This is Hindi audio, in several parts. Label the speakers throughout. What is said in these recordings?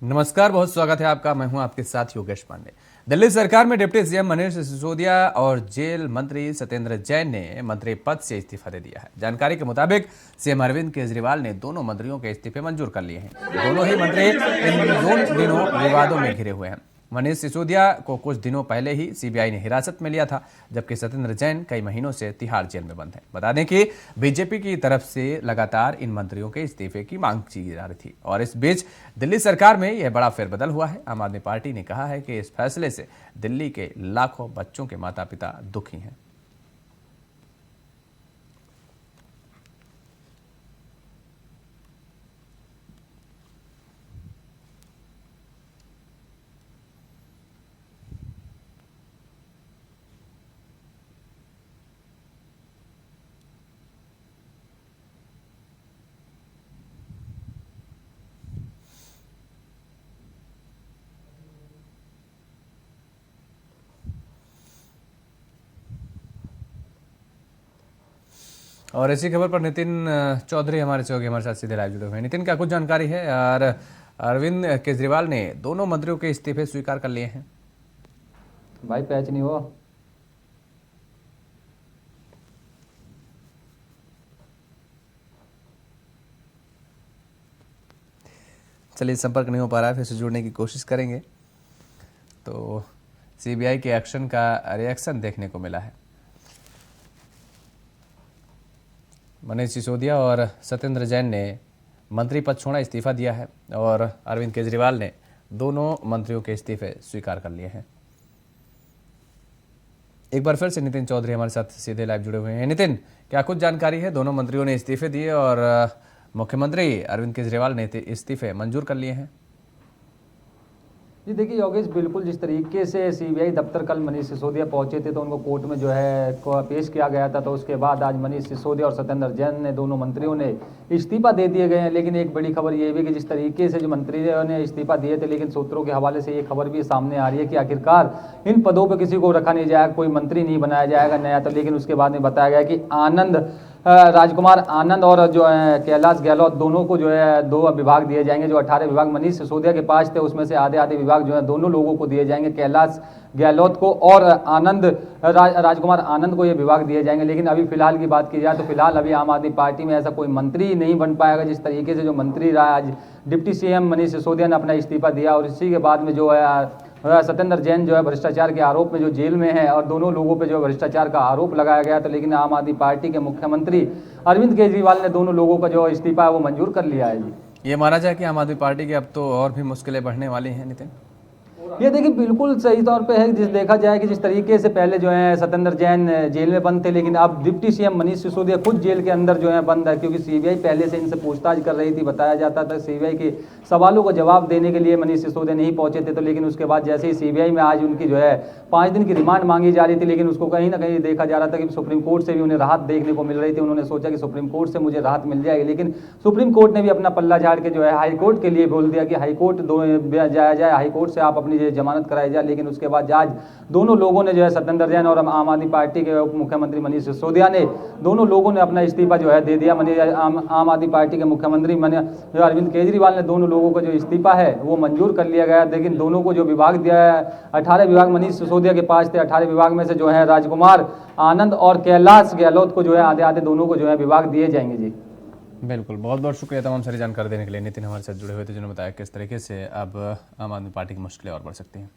Speaker 1: नमस्कार, बहुत स्वागत है आपका। मैं हूं आपके साथ योगेश पांडे। दिल्ली सरकार में डिप्टी सीएम मनीष सिसोदिया और जेल मंत्री सत्येंद्र जैन ने मंत्री पद से इस्तीफा दे दिया है। जानकारी के मुताबिक सीएम अरविंद केजरीवाल ने दोनों मंत्रियों के इस्तीफे मंजूर कर लिए हैं। दोनों ही मंत्री इन दिनों विवादों में घिरे हुए हैं। मनीष सिसोदिया को कुछ दिनों पहले ही सीबीआई ने हिरासत में लिया था, जबकि सत्येंद्र जैन कई महीनों से तिहाड़ जेल में बंद हैं। बता दें कि बीजेपी की तरफ से लगातार इन मंत्रियों के इस्तीफे की मांग की जा रही थी और इस बीच दिल्ली सरकार में यह बड़ा फेरबदल हुआ है। आम आदमी पार्टी ने कहा है कि इस फैसले से दिल्ली के लाखों बच्चों के माता पिता दुखी हैं। और इसी खबर पर नितिन चौधरी हमारे साथ सीधे लाइव जुड़े हुए हैं। नितिन, क्या कुछ जानकारी है? और अरविंद केजरीवाल ने दोनों मंत्रियों के इस्तीफे स्वीकार कर लिए हैं।
Speaker 2: भाई पैच नहीं हो।
Speaker 1: चलिए, संपर्क नहीं हो पा रहा है, फिर से जुड़ने की कोशिश करेंगे। तो सीबीआई के एक्शन का रिएक्शन देखने को मिला है। मनीष सिसोदिया और सत्येंद्र जैन ने मंत्री पद छोड़ा, इस्तीफा दिया है और अरविंद केजरीवाल ने दोनों मंत्रियों के इस्तीफे स्वीकार कर लिए हैं। एक बार फिर से नितिन चौधरी हमारे साथ सीधे लाइव जुड़े हुए हैं। नितिन, क्या कुछ जानकारी है? दोनों मंत्रियों ने इस्तीफे दिए और मुख्यमंत्री अरविंद केजरीवाल ने इस्तीफे मंजूर कर लिए हैं।
Speaker 2: जी देखिए योगेश, बिल्कुल जिस तरीके से सीबीआई दफ्तर कल मनीष सिसोदिया पहुंचे थे तो उनको कोर्ट में जो है पेश किया गया था, तो उसके बाद आज मनीष सिसोदिया और सत्येंद्र जैन ने दोनों मंत्रियों ने इस्तीफा दे दिए गए हैं। लेकिन एक बड़ी खबर ये भी कि जिस तरीके से जो मंत्रियों ने इस्तीफा दिए थे, लेकिन सूत्रों के हवाले से ये खबर भी सामने आ रही है कि आखिरकार इन पदों पर किसी को रखा नहीं जाएगा, कोई मंत्री नहीं बनाया जाएगा नया। तो लेकिन उसके बाद में बताया गया कि राजकुमार आनंद और जो है कैलाश गहलोत दोनों को जो है 2 विभाग दिए जाएंगे। जो 18 विभाग मनीष सिसोदिया के पास थे उसमें से आधे आधे विभाग जो है दोनों लोगों को दिए जाएंगे, कैलाश गहलोत को और राजकुमार आनंद को ये विभाग दिए जाएंगे। लेकिन अभी फिलहाल की बात की जाए तो फिलहाल अभी आम आदमी पार्टी में ऐसा कोई मंत्री नहीं बन पाएगा। जिस तरीके से जो मंत्री रहा आज डिप्टी सीएम मनीष सिसोदिया ने अपना इस्तीफा दिया और इसी के बाद में जो है सत्येंद्र जैन जो है भ्रष्टाचार के आरोप में जो जेल में है और दोनों लोगों पे जो भ्रष्टाचार का आरोप लगाया गया। तो लेकिन आम आदमी पार्टी के मुख्यमंत्री अरविंद केजरीवाल ने दोनों लोगों का जो इस्तीफा है वो मंजूर कर लिया है। जी,
Speaker 1: ये माना जाए कि आम आदमी पार्टी की अब तो और भी मुश्किलें बढ़ने वाली हैं। नितिन,
Speaker 2: ये देखिए बिल्कुल सही तौर पे है। जिस देखा जाए कि जिस तरीके से पहले जो है सत्येंद्र जैन जेल में बंद थे, लेकिन अब डिप्टी सीएम मनीष सिसोदिया खुद जेल के अंदर जो है बंद है, क्योंकि सीबीआई पहले से इनसे पूछताछ कर रही थी। बताया जाता था सीबीआई के सवालों का जवाब देने के लिए मनीष सिसोदिया नहीं पहुंचे थे। तो लेकिन उसके बाद जैसे ही सीबीआई में आज उनकी जो है 5 दिन की रिमांड मांगी जा रही थी, लेकिन उसको कहीं ना कहीं देखा जा रहा था कि सुप्रीम कोर्ट से भी उन्हें राहत देखने को मिल रही थी। उन्होंने सोचा कि सुप्रीम कोर्ट से मुझे राहत मिल जाएगी, लेकिन सुप्रीम कोर्ट ने भी अपना पल्ला झाड़ के जो है हाईकोर्ट के लिए बोल दिया कि हाईकोर्ट जाया जाए, हाईकोर्ट से आप अपनी जमानत कराई जाए। लेकिन उसके बाद आज दोनों लोगों ने जो है सत्येंद्र जैन और आम आदमी पार्टी के उप मुख्यमंत्री मनीष सिसोदिया ने दोनों लोगों ने अपना इस्तीफा जो है दे दिया। आम आदमी पार्टी के मुख्यमंत्री अरविंद केजरीवाल ने दोनों लोगों को जो इस्तीफा है वो मंजूर कर लिया गया। लेकिन दोनों को जो विभाग दिया है, 18 विभाग मनीष सिसोदिया के पास थे। 18 विभाग में से जो है राजकुमार आनंद और कैलाश गहलोत को जो है आधे आधे दोनों को जो है विभाग दिए जाएंगे। जी
Speaker 1: बिल्कुल, बहुत बहुत शुक्रिया तमाम सारी जानकारी देने के लिए। नितिन हमारे साथ जुड़े हुए थे, जिन्होंने बताया किस तरीके से अब आम आदमी पार्टी की मुश्किलें और बढ़ सकती हैं।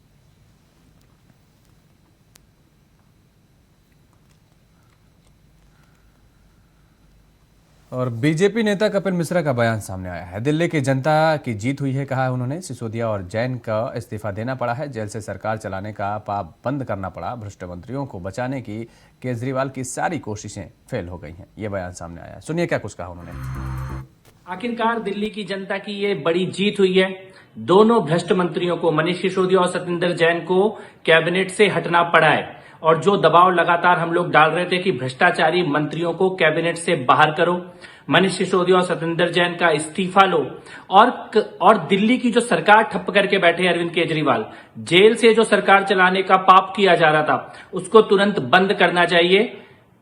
Speaker 1: और बीजेपी नेता कपिल मिश्रा का बयान सामने आया है। दिल्ली की जनता की जीत हुई है, कहा है उन्होंने। सिसोदिया और जैन का इस्तीफा देना पड़ा है, जेल से सरकार चलाने का पाप बंद करना पड़ा, भ्रष्ट मंत्रियों को बचाने की केजरीवाल की सारी कोशिशें फेल हो गई हैं। ये बयान सामने आया, सुनिए क्या कुछ कहा उन्होंने।
Speaker 3: आखिरकार दिल्ली की जनता की ये बड़ी जीत हुई है। दोनों भ्रष्ट मंत्रियों को, मनीष सिसोदिया और सत्येंद्र जैन को कैबिनेट से हटना पड़ा है। और जो दबाव लगातार हम लोग डाल रहे थे कि भ्रष्टाचारी मंत्रियों को कैबिनेट से बाहर करो, मनीष सिसोदिया और सत्येंद्र जैन का इस्तीफा लो, और दिल्ली की जो सरकार ठप्प करके बैठे अरविंद केजरीवाल, जेल से जो सरकार चलाने का पाप किया जा रहा था उसको तुरंत बंद करना चाहिए।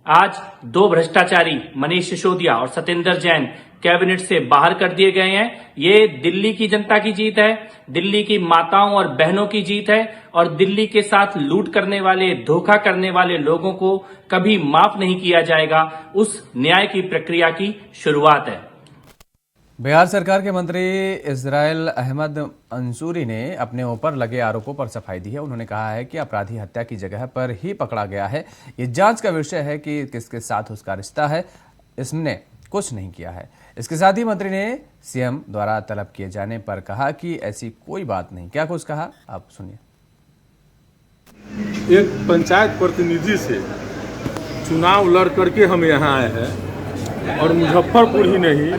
Speaker 3: आज 2 भ्रष्टाचारी मनीष सिसोदिया और सत्येंद्र जैन कैबिनेट से बाहर कर दिए गए हैं। ये दिल्ली की जनता की जीत है, दिल्ली की माताओं और बहनों की जीत है और दिल्ली के साथ लूट करने वाले, धोखा करने वाले लोगों को कभी माफ नहीं किया जाएगा। उस न्याय की प्रक्रिया की शुरुआत है।
Speaker 1: बिहार सरकार के मंत्री इजराइल अहमद अंसूरी ने अपने ऊपर लगे आरोपों पर सफाई दी है। उन्होंने कहा है कि अपराधी हत्या की जगह पर ही पकड़ा गया है। ये जांच का विषय है कि किसके साथ उसका रिश्ता है, इसने कुछ नहीं किया है। इसके साथ ही मंत्री ने सीएम द्वारा तलब किए जाने पर कहा कि ऐसी कोई बात नहीं। क्या कुछ कहा, आप सुनिए।
Speaker 4: एक पंचायत प्रतिनिधि से चुनाव लड़ करके हम यहाँ आए हैं और मुजफ्फरपुर ही नहीं,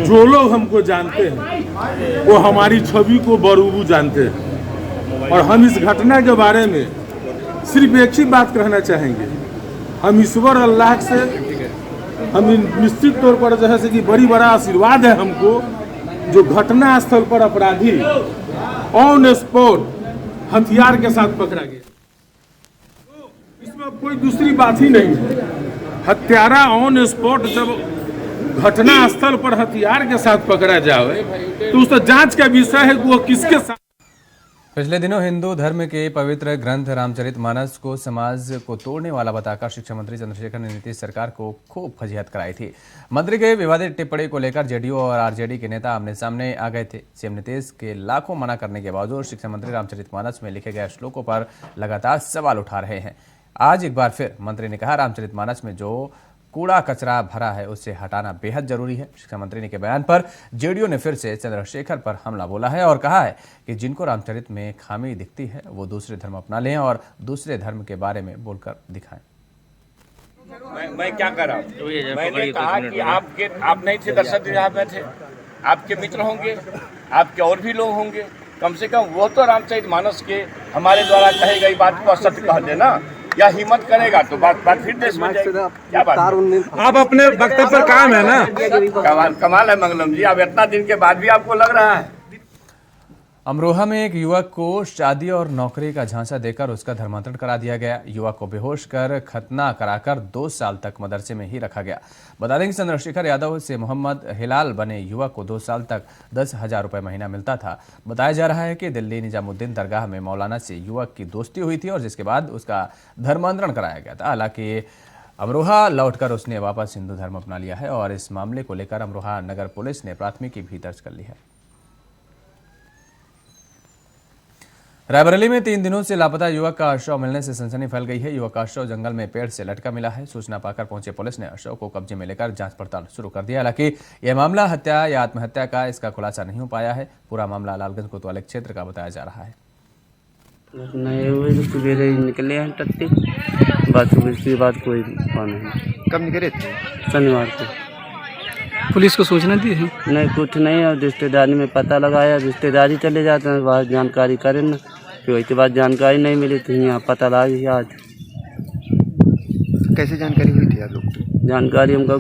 Speaker 4: जो लोग हमको जानते हैं वो हमारी छवि को बरूबू जानते हैं। और हम इस घटना के बारे में सिर्फ एक ही बात कहना चाहेंगे, हम ईश्वर अल्लाह से हम निश्चित तौर पर जैसे कि बड़ी बड़ा आशीर्वाद है हमको, जो घटना स्थल पर अपराधी ऑन स्पॉट हथियार के साथ पकड़ा गया, इसमें अब कोई दूसरी बात ही नहीं है। हत्यारा ऑन स्पॉट जब घटना स्थल पर हथियार के साथ पकड़ा जाए तो उस जांच का विषय है कि वो किसके साथ।
Speaker 1: पिछले दिनों हिंदू धर्म के पवित्र ग्रंथ रामचरितमानस को समाज को तोड़ने वाला बताकर शिक्षा मंत्री चंद्रशेखर ने नीतीश सरकार को खूब फजीहत कराई थी। मंत्री के विवादित टिप्पणी को लेकर जेडीयू और आरजेडी के नेता आमने सामने आ गए थे। सीएम नीतीश के लाखों मना करने के बावजूद शिक्षा मंत्री रामचरितमानस में लिखे गए श्लोकों पर लगातार सवाल उठा रहे हैं। आज एक बार फिर मंत्री ने कहा, रामचरितमानस में जो कूड़ा कचरा भरा है उसे हटाना बेहद जरूरी है। शिक्षा मंत्री के बयान पर जेडीयू ने फिर से चंद्रशेखर पर हमला बोला है और कहा है कि जिनको रामचरित में खामी दिखती है वो दूसरे धर्म अपना लें और दूसरे धर्म के बारे में बोलकर दिखाएं।
Speaker 5: मैं क्या कर रहा हूँ? मैंने कहा कि आप नहीं थे, दर्शक यहाँ में थे, आपके मित्र होंगे, आपके और भी लोग होंगे, कम से कम वो तो रामचरितमानस के हमारे द्वारा कही गई बात को सत्य कह देना, या हिम्मत करेगा तो बात फिर देश में जाएगी। क्या बात,
Speaker 4: आप अपने वक्तव्य पर कायम है ना।
Speaker 5: कमाल है मंगलम जी, अब इतना दिन के बाद भी आपको लग रहा है।
Speaker 1: अमरोहा में एक युवक को शादी और नौकरी का झांसा देकर उसका धर्मांतरण करा दिया गया। युवक को बेहोश कर खतना कराकर 2 साल तक मदरसे में ही रखा गया। बता दें कि चंद्रशेखर यादव से मोहम्मद हिलाल बने युवक को 2 साल तक 10,000 रुपये महीना मिलता था। बताया जा रहा है कि दिल्ली निजामुद्दीन दरगाह में मौलाना से युवक की दोस्ती हुई थी और जिसके बाद उसका धर्मांतरण कराया गया था। हालांकि अमरोहा लौटकर उसने वापस हिंदू धर्म अपना लिया है और इस मामले को लेकर अमरोहा नगर पुलिस ने प्राथमिकी भी दर्ज कर ली है। रायबरेली में 3 दिनों से लापता युवक का शव मिलने से सनसनी फैल गई है। युवक का शव जंगल में पेड़ से लटका मिला है। सूचना पाकर पहुंचे पुलिस ने शव को कब्जे में लेकर जांच पड़ताल शुरू कर दिया। हालांकि यह मामला हत्या या आत्महत्या का इसका खुलासा नहीं हो पाया है। पूरा मामला लालगंज कोतवाली क्षेत्र का बताया जा रहा है।
Speaker 6: सवेरे निकले हैं टट्टी, उसके बाद कोई नहीं।
Speaker 7: कब निकले थे?
Speaker 6: शनिवार को।
Speaker 7: पुलिस को सूचना दी है?
Speaker 6: नहीं, कुछ नहीं। और रिश्तेदारी में पता लगाया, रिश्तेदारी चले जाते हैं, वहाँ जानकारी करें ना, फिर उसके बाद जानकारी नहीं मिली तो यहाँ पता लगा। आज
Speaker 7: कैसे जानकारी हुई थी आप लोग?
Speaker 6: जानकारी हमको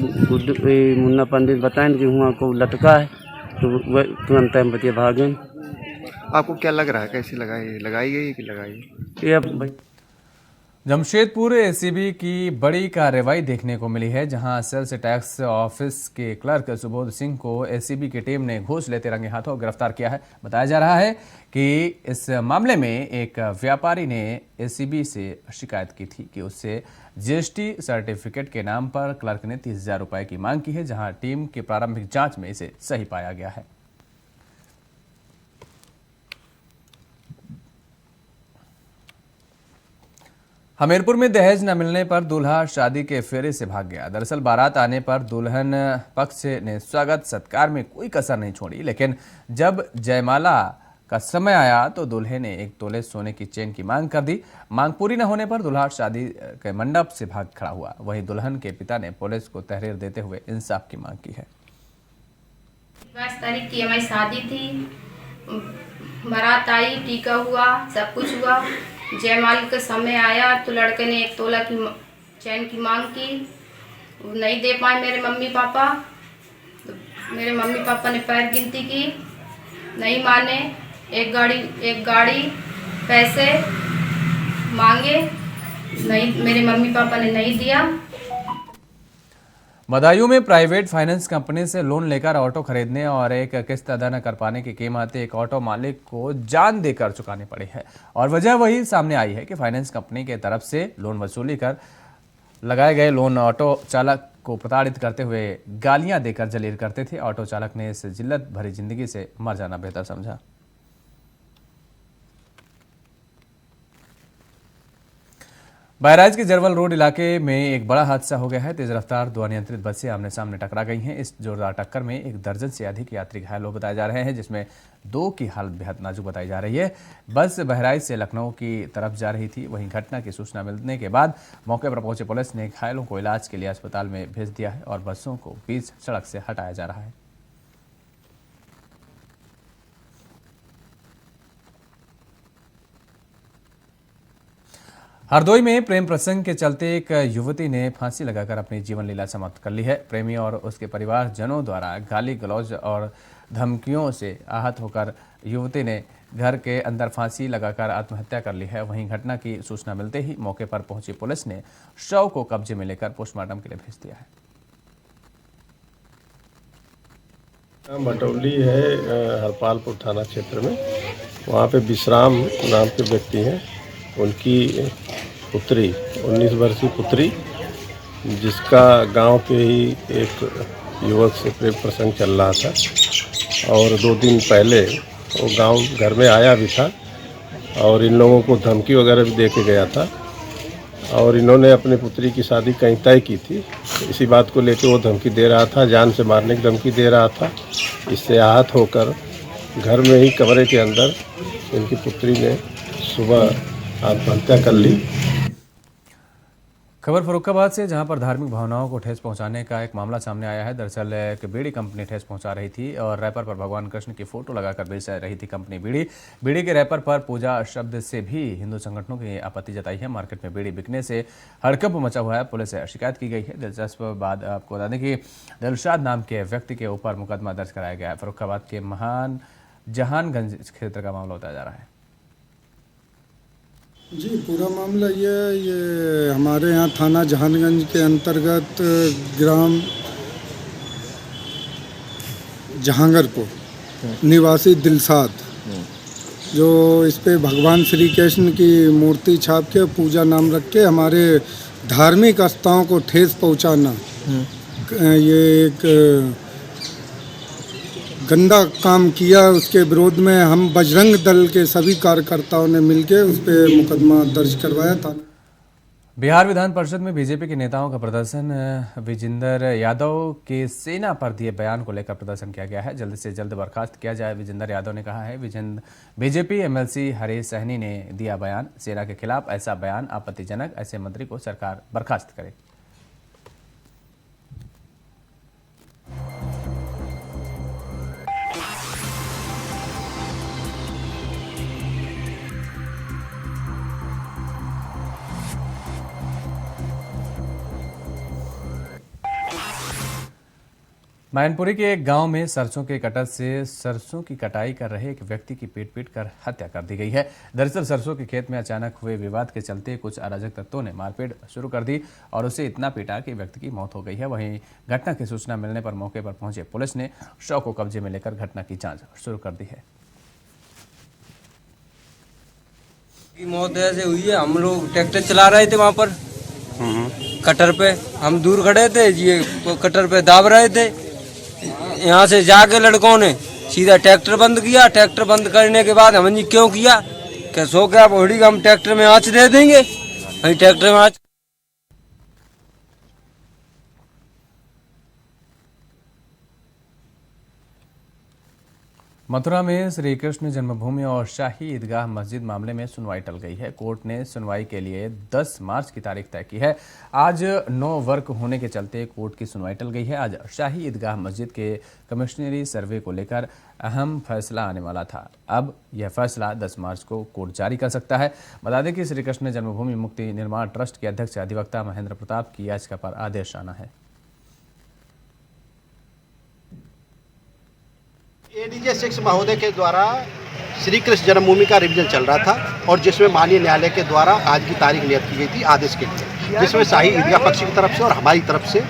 Speaker 6: मुन्ना पंडित बताएं कि वहाँ को लटका है, तो वह तुरंत हम बतिया भागे।
Speaker 7: आपको क्या लग रहा है, कैसे लगाई गई कि लगाई?
Speaker 6: ये
Speaker 1: जमशेदपुर एसीबी की बड़ी कार्रवाई देखने को मिली है, जहां सेल्स टैक्स ऑफिस के क्लर्क सुबोध सिंह को एसीबी की टीम ने घूस लेते रंगे हाथों गिरफ्तार किया है। बताया जा रहा है कि इस मामले में एक व्यापारी ने एसीबी से शिकायत की थी कि उससे जीएसटी सर्टिफिकेट के नाम पर क्लर्क ने 30,000 रुपये की मांग की है, जहां टीम की प्रारंभिक जांच में इसे सही पाया गया है। हमीरपुर में दहेज न मिलने पर दूल्हा शादी के फेरे से भाग गया। दरअसल बारात आने पर दुल्हन पक्ष ने स्वागत सत्कार में कोई कसर नहीं छोड़ी, लेकिन जब जयमाला का समय आया तो दूल्हे ने 1 तोले सोने की चेन की मांग कर दी। मांग पूरी न होने पर दूल्हा शादी के मंडप से भाग खड़ा हुआ। वहीं दुल्हन के पिता ने पुलिस को तहरीर देते हुए इंसाफ की मांग की है।
Speaker 8: 22 तारीख की हमारी शादी थी, बारात आई, टीका हुआ, सब कुछ हुआ। जयमाल का समय आया तो लड़के ने 1 तोला की चैन की मांग की, नहीं दे पाए मेरे मम्मी पापा। तो मेरे मम्मी पापा ने पैर गिनती की, नहीं माने। एक गाड़ी पैसे मांगे, नहीं, मेरे मम्मी पापा ने नहीं दिया।
Speaker 1: बदायूं में प्राइवेट फाइनेंस कंपनी से लोन लेकर ऑटो खरीदने और एक किस्त अदा न कर पाने की कीमत एक ऑटो मालिक को जान देकर चुकानी पड़ी है। और वजह वही सामने आई है कि फाइनेंस कंपनी के तरफ से लोन वसूली कर लगाए गए लोन ऑटो चालक को प्रताड़ित करते हुए गालियां देकर जलील करते थे। ऑटो चालक ने इस जिल्लत भरी जिंदगी से मर जाना बेहतर समझा। बहराइच के जरवल रोड इलाके में एक बड़ा हादसा हो गया है। तेज रफ्तार दो अनियंत्रित बसें आमने सामने टकरा गई हैं। इस जोरदार टक्कर में एक दर्जन से अधिक यात्री घायल हो बताए जा रहे हैं, जिसमें 2 की हालत बेहद नाजुक बताई जा रही है। बस बहराइच से लखनऊ की तरफ जा रही थी। वहीं घटना की सूचना मिलने के बाद मौके पर पहुंचे पुलिस ने घायलों को इलाज के लिए अस्पताल में भेज दिया है और बसों को बीच सड़क से हटाया जा रहा है। हरदोई में प्रेम प्रसंग के चलते एक युवती ने फांसी लगाकर अपनी जीवन लीला समाप्त कर ली है। प्रेमी और उसके परिवारजनों द्वारा गाली गलौज और धमकियों से आहत होकर युवती ने घर के अंदर फांसी लगाकर आत्महत्या कर ली है। वहीं घटना की सूचना मिलते ही मौके पर पहुंची पुलिस ने शव को कब्जे में लेकर पोस्टमार्टम के लिए भेज दिया है।
Speaker 9: बटौली है हरपालपुर थाना क्षेत्र में, वहाँ पे विश्राम नाम के व्यक्ति हैं। उनकी पुत्री 19 वर्षीय पुत्री, जिसका गांव के ही एक युवक से प्रेम प्रसंग चल रहा था और 2 दिन पहले वो गांव घर में आया भी था और इन लोगों को धमकी वगैरह भी दे के गया था और इन्होंने अपनी पुत्री की शादी कहीं तय की थी। इसी बात को लेकर वो धमकी दे रहा था, जान से मारने की धमकी दे रहा था। इससे आहत होकर घर में ही कमरे के अंदर इनकी पुत्री ने सुबह आत्महत्या कर ली।
Speaker 1: खबर फर्रुखाबाद से, जहां पर धार्मिक भावनाओं को ठेस पहुंचाने का एक मामला सामने आया है। दरअसल एक बीड़ी कंपनी ठेस पहुंचा रही थी और रैपर पर भगवान कृष्ण की फोटो लगाकर बेच रही थी कंपनी बीड़ी के रैपर पर पूजा शब्द से भी हिंदू संगठनों की आपत्ति जताई है। मार्केट में बीड़ी बिकने से हड़कंप मचा हुआ है। पुलिस से शिकायत की गई है। दिलचस्प बात आपको बता दें कि दिलशाद नाम के व्यक्ति के ऊपर मुकदमा दर्ज कराया गया है। फर्रुखाबाद के जहानगंज क्षेत्र का मामला बताया जा रहा है।
Speaker 10: जी, पूरा मामला ये हमारे यहाँ थाना जहानगंज के अंतर्गत ग्राम जहांगरपुर निवासी दिलशाद, जो इस पे भगवान श्री कृष्ण की मूर्ति छाप के पूजा नाम रख के हमारे धार्मिक आस्थाओं को ठेस पहुंचाना, ये एक गंदा काम किया। उसके विरोध में हम बजरंग दल के सभी कार्यकर्ताओं ने मिलकर उस पर मुकदमा दर्ज करवाया था।
Speaker 1: बिहार विधान परिषद में बीजेपी के नेताओं का प्रदर्शन। विजेंद्र यादव के सेना पर दिए बयान को लेकर प्रदर्शन किया गया है। जल्द से जल्द बर्खास्त किया जाए, विजेंद्र यादव ने कहा है। बीजेपी एमएलसी हरीश सहनी ने दिया बयान, सेना के खिलाफ ऐसा बयान आपत्तिजनक, ऐसे मंत्री को सरकार बर्खास्त करे। मैनपुरी के एक गांव में सरसों के कटर से सरसों की कटाई कर रहे एक व्यक्ति की पीट कर हत्या कर दी गई है। दरअसल सरसों के खेत में अचानक हुए विवाद के चलते कुछ अराजक तत्वों ने मारपीट शुरू कर दी और उसे इतना पीटा कि व्यक्ति की मौत हो गई है। वहीं घटना की सूचना मिलने पर मौके पर पहुंचे पुलिस ने शव को कब्जे में लेकर घटना की जांच शुरू कर दी है।
Speaker 11: मौत ऐसे हुई है, हम लोग ट्रैक्टर चला रहे थे वहाँ पर कटर पे, हम दूर खड़े थे, ये कटर पे दाब रहे थे। यहाँ से जाके लड़कों ने सीधा ट्रैक्टर बंद किया। ट्रैक्टर बंद करने के बाद हमने क्यों किया, क्या सो क्या होड़ी हम ट्रैक्टर में आँच दे देंगे, वही ट्रैक्टर में आँच।
Speaker 1: मथुरा में श्री कृष्ण जन्मभूमि और शाही ईदगाह मस्जिद मामले में सुनवाई टल गई है। कोर्ट ने सुनवाई के लिए 10 मार्च की तारीख तय की है। आज 9 वर्क होने के चलते कोर्ट की सुनवाई टल गई है। आज शाही ईदगाह मस्जिद के कमिश्नरी सर्वे को लेकर अहम फैसला आने वाला था। अब यह फैसला 10 मार्च को कोर्ट जारी कर सकता है। बता दें कि श्री कृष्ण जन्मभूमि मुक्ति निर्माण ट्रस्ट के अध्यक्ष अधिवक्ता महेंद्र प्रताप की याचिका पर आदेश आना है।
Speaker 12: एडीजे 6 महोदय के द्वारा श्री कृष्ण जन्मभूमि का रिवीजन चल रहा था और जिसमें माननीय न्यायालय के द्वारा आज की तारीख नियत की गई थी आदेश के लिए। जिसमें शाही ईदगाह पक्ष की तरफ से और हमारी तरफ से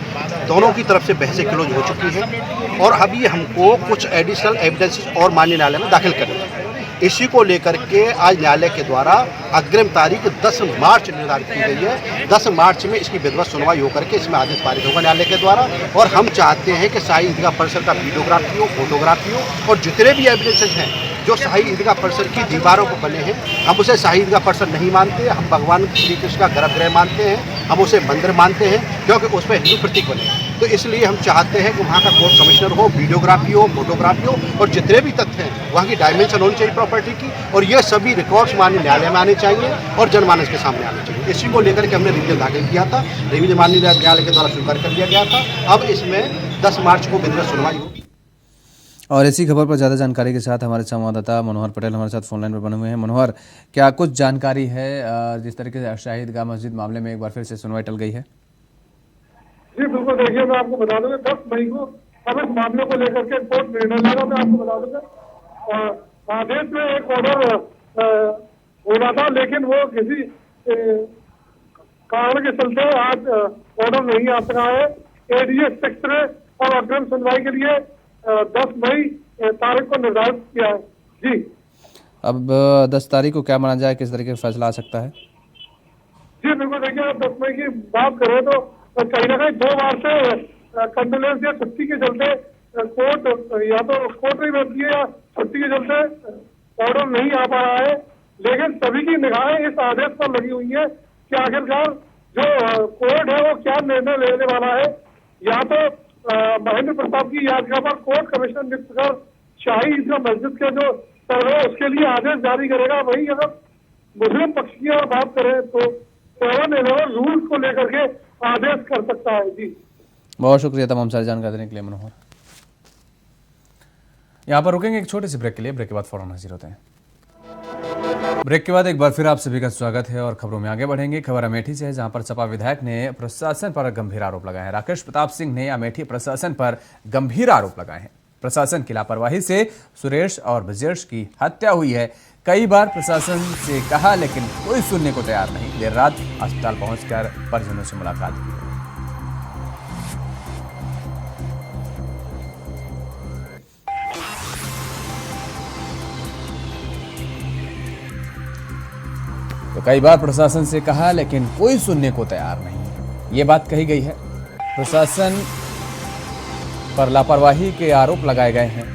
Speaker 12: दोनों की तरफ से बहसें क्लोज हो चुकी है और अभी हमको कुछ एडिशनल एविडेंसेस और माननीय न्यायालय में दाखिल करने हैं। इसी को लेकर के आज न्यायालय के द्वारा अग्रिम तारीख 10 मार्च निर्धारित की गई है। 10 मार्च में इसकी विधिवत सुनवाई होकर के इसमें आदेश पारित होगा न्यायालय के द्वारा और हम चाहते हैं कि शाही ईदगाह परिसर का वीडियोग्राफी हो, फोटोग्राफी हो और जितने भी एविडेंसेस हैं जो शाही ईदगाह परिसर की दीवारों पर बने हैं, हम उसे शाही ईदगाह परिसर नहीं मानते, हम भगवान श्री कृष्ण का गर्भगृह मानते हैं, हम उसे मंदिर मानते हैं क्योंकि उस पर हिंदू प्रतीक बने हैं। तो इसलिए हम चाहते हैं कि वहाँ का कोर्ट कमिश्नर हो, वीडियोग्राफी हो, फोटोग्राफी हो और जितने भी तथ्य हैं वहाँ की डायमेंशन होनी चाहिए प्रॉपर्टी की और ये सभी रिकॉर्ड्स माननीय न्यायालय में आने चाहिए और जनमानस के सामने आने चाहिए। इसी को लेकर के हमने रिविजन दाखिल किया था, रिविजन माननीय न्यायालय के द्वारा स्वीकार कर लिया गया था। अब इसमें 10 मार्च को विधिवत सुनवाई होगी।
Speaker 1: और इसी खबर पर ज़्यादा जानकारी के साथ हमारे संवाददाता मनोहर पटेल हमारे साथ फोन लाइन पर बने हुए हैं। मनोहर, क्या कुछ जानकारी है जिस तरीके से शाही ईदगाह मस्जिद मामले में एक बार फिर से सुनवाई टल गई है?
Speaker 13: जी बिल्कुल, देखिए मैं आपको बता दूंगा 10 मई को अब इस मामले को लेकर के कोर्ट निर्णय लेगा। मैं आपको बता दूंगा आदेश में एक ऑर्डर होना था लेकिन वो किसी कारण के चलते आज ऑर्डर नहीं आ सका है। एडीएस सेक्टर ने और अग्रिम सुनवाई के लिए 10 मई तारीख को निर्धारित किया है। जी
Speaker 1: अब 10 तारीख को क्या माना जाए, किस तरीके से फैसला आ सकता है?
Speaker 13: जी बिल्कुल, देखिए आप 10 मई की बात करें तो कहीं ना कहीं 2 बार से कंडोलेंस या छुट्टी के चलते कोर्ट या तो कोर्ट नहीं बैठती है या छुट्टी के चलते ऑर्डर नहीं आ पा रहा है। लेकिन सभी की निगाहें इस आदेश पर लगी हुई है कि आखिरकार जो कोर्ट है वो क्या निर्णय लेने वाला है। या तो महेंद्र प्रताप की याचिका पर कोर्ट कमिश्नर नियुक्त कर शाही ईदगाह मस्जिद के जो सर्वे उसके लिए आदेश जारी करेगा। वही अगर मुस्लिम पक्ष की और बात करें तो 7-11 रूल्स को लेकर के आदेश कर सकता है। जी
Speaker 1: बहुत शुक्रिया तमाम सारी जानकारी देने के लिए मनोहर। यहाँ पर रुकेंगे एक छोटे से ब्रेक के लिए, ब्रेक के बाद फौरन हाजिर होते हैं। ब्रेक के बाद एक बार फिर आप सभी का स्वागत है और खबरों में आगे बढ़ेंगे। खबर अमेठी से है जहां पर सपा विधायक ने प्रशासन पर गंभीर आरोप लगाए हैं। राकेश प्रताप सिंह ने अमेठी प्रशासन पर गंभीर आरोप लगाए हैं। प्रशासन की लापरवाही से सुरेश और ब्रजेश की हत्या हुई है। कई बार प्रशासन से कहा लेकिन कोई सुनने को तैयार नहीं। देर रात अस्पताल पहुंचकर परिजनों से मुलाकात की। तो कई बार प्रशासन से कहा लेकिन कोई सुनने को तैयार नहीं, ये बात कही गई है। प्रशासन पर लापरवाही के आरोप लगाए गए हैं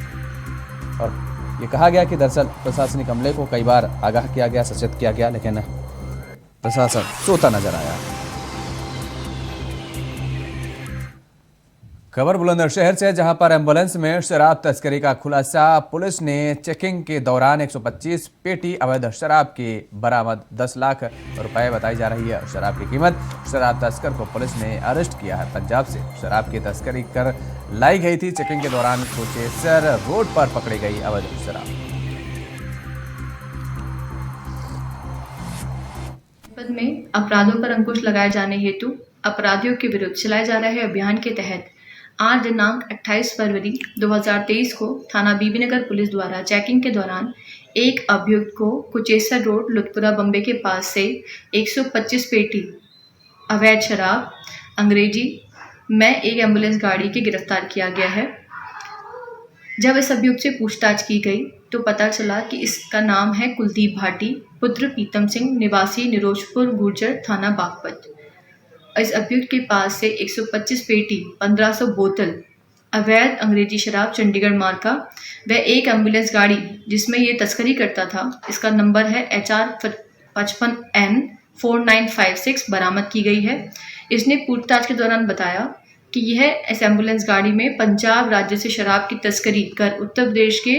Speaker 1: और ये कहा गया कि दरअसल प्रशासनिक अमले को कई बार आगाह किया गया, सचेत किया गया, लेकिन प्रशासन सोता नजर आया। खबर बुलंदशहर से है जहां पर एम्बुलेंस में शराब तस्करी का खुलासा। पुलिस ने चेकिंग के दौरान 125 पेटी अवैध शराब की बरामद 10 लाख रुपए बताई जा रही है। शराब की कीमत। शराब तस्कर को पुलिस ने अरेस्ट किया है। पंजाब से शराब की तस्करी कर लाई गई थी। चेकिंग के दौरान कुचेसर रोड पर पकड़ी गई अवैध शराब।
Speaker 14: में अपराधों पर अंकुश लगाए जाने हेतु अपराधियों के विरुद्ध चलाए जा रहे अभियान के तहत आज दिनांक 28 फरवरी 2023 को थाना बीबीनगर पुलिस द्वारा चेकिंग के दौरान एक अभियुक्त को कुचेसर रोड लुतपुरा बम्बे के पास से 125 पेटी अवैध शराब अंग्रेजी में एक एम्बुलेंस गाड़ी के गिरफ्तार किया गया है। जब इस अभियुक्त से पूछताछ की गई तो पता चला कि इसका नाम है कुलदीप भाटी, पुत्र प्रीतम सिंह, निवासी निरोजपुर गुर्जर, थाना बागपत। इस अभियुक्त के पास से 125 पेटी 1500 बोतल अवैध अंग्रेजी शराब चंडीगढ़ मार्का व एक एम्बुलेंस गाड़ी जिसमें ये तस्करी करता था, इसका नंबर है HR 55N 4956 बरामद की गई है। इसने पूछताछ के दौरान बताया कि यह इस एम्बुलेंस गाड़ी में पंजाब राज्य से शराब की तस्करी कर उत्तर प्रदेश के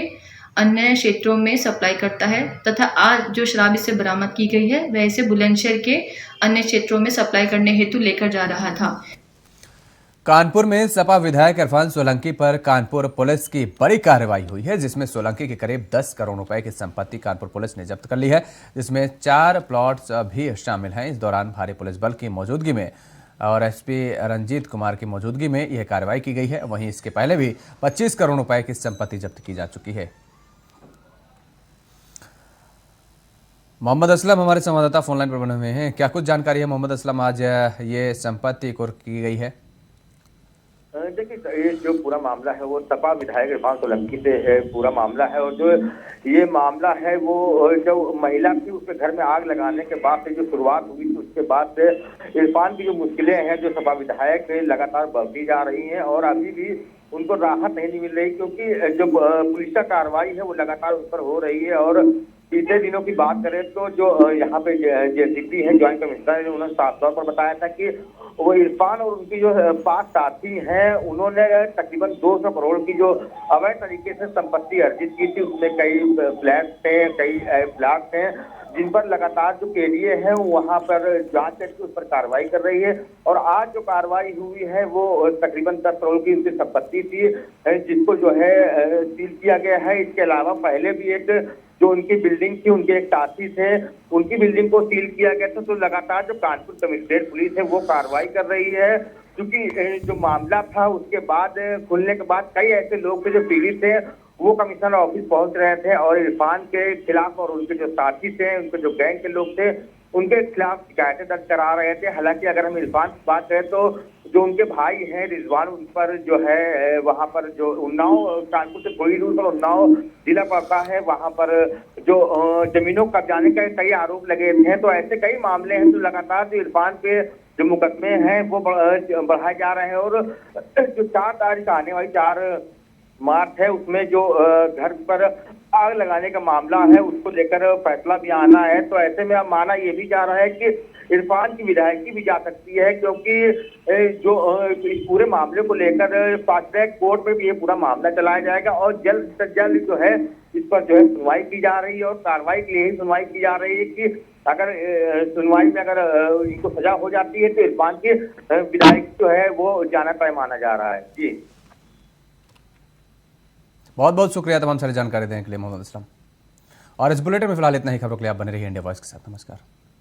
Speaker 14: अन्य क्षेत्रों में सप्लाई करता है तथा आज जो शराब इससे बरामद की गई है वह इसे बुलंदशहर के अन्य क्षेत्रों में सप्लाई करने हेतु लेकर जा रहा था।
Speaker 1: कानपुर में सपा विधायक इरफान सोलंकी पर कानपुर पुलिस की बड़ी कार्रवाई हुई है जिसमें सोलंकी के करीब 10 करोड़ रुपए की संपत्ति कानपुर पुलिस ने जब्त कर ली है, जिसमें 4 प्लॉट्स भी शामिल हैं। इस दौरान भारी पुलिस बल की मौजूदगी में और एसपी रंजीत कुमार की मौजूदगी में यह कार्रवाई की गई है। वहीं इसके पहले भी 25 करोड़ रुपए की संपत्ति जब्त की जा चुकी है। मोहम्मद असलम हमारे संवाददाता फोन लाइन पर बने हुए हैं। क्या कुछ जानकारी है मोहम्मद असलम, आज ये संपत्ति कुर्क की गई है?
Speaker 15: देखिए, ये जो पूरा मामला है वो सपा विधायक इरफान सोलंकी से पूरा मामला है। और जो ये मामला है वो जो महिला थी उसके घर में आग लगाने के बाद से जो शुरुआत हुई थी, उसके बाद से इरफान की जो मुश्किलें हैं जो सपा विधायक लगातार बढ़ती जा रही हैं और अभी भी उनको राहत नहीं मिल रही, क्योंकि जो पुलिस का कार्रवाई है वो लगातार उस पर हो रही है। और पिछले दिनों की बात करें तो जो यहाँ पे जेसीपी है, ज्वाइंट कमिश्नर ने उन्होंने साफ तौर पर बताया था कि वो इरफान और उनकी जो 5 साथी हैं उन्होंने तकरीबन 200 करोड़ की जो अवैध तरीके से संपत्ति अर्जित की थी। उसमें कई फ्लैट थे, कई प्लाट हैं, जिन पर लगातार जो केडीए है वहां पर जांच करके उस पर कार्रवाई कर रही है। और आज जो कार्रवाई हुई है वो तकरीबन 10 करोड़ की उनकी संपत्ति थी, जिसको जो है सील किया गया है। इसके अलावा पहले भी एक जो उनकी बिल्डिंग थी, उनके एक साथी थे, उनकी बिल्डिंग को सील किया गया था। तो लगातार जो कानपुर कमिश्नरेट पुलिस है वो कार्रवाई कर रही है, क्योंकि जो मामला था उसके बाद खुलने के बाद कई ऐसे लोग थे जो पीड़ित थे, वो कमिश्नर ऑफिस पहुंच रहे थे और इरफान के खिलाफ और उनके जो साथी थे, उनके जो गैंग के लोग थे, उनके खिलाफ शिकायतें दर्ज करा रहे थे। हालांकि अगर हम इरफान की बात करें तो जो उनके भाई हैं रिजवान, उन पर जो है वहां पर जो उन्नाव कानपुर से थोड़ी दूर पर उन्नाव जिला पड़ता है, वहां पर जो जमीनों कब्जाने के कई आरोप लगे थे। तो ऐसे कई मामले हैं जो लगातार जो इरफान पे जो मुकदमे हैं वो बढ़ाए जा रहे हैं। और जो 4 तारीख आने वाली 4 मार्च है उसमें जो घर पर आग लगाने का मामला है उसको लेकर फैसला भी आना है। तो ऐसे में अब माना ये भी जा रहा है कि इरफान की विधायकी भी जा सकती है, क्योंकि जो इस पूरे मामले को लेकर फास्ट ट्रैक कोर्ट में भी ये पूरा मामला चलाया जाएगा और जल्द से जल्द जो है इस पर जो है सुनवाई की जा रही है। और कार्रवाई के लिए ही सुनवाई की जा रही है कि अगर सुनवाई में अगर इनको सजा हो जाती है तो इरफान की विधायक जो है वो जाना तय माना जा रहा है। जी,
Speaker 1: बहुत बहुत शुक्रिया तमाम सारी जानकारी देने के लिए मोहम्मद असलम। और इस बुलेटिन में फिलहाल इतना ही। खबरों के लिए आप बने रहिए इंडिया वॉइस के साथ। नमस्कार।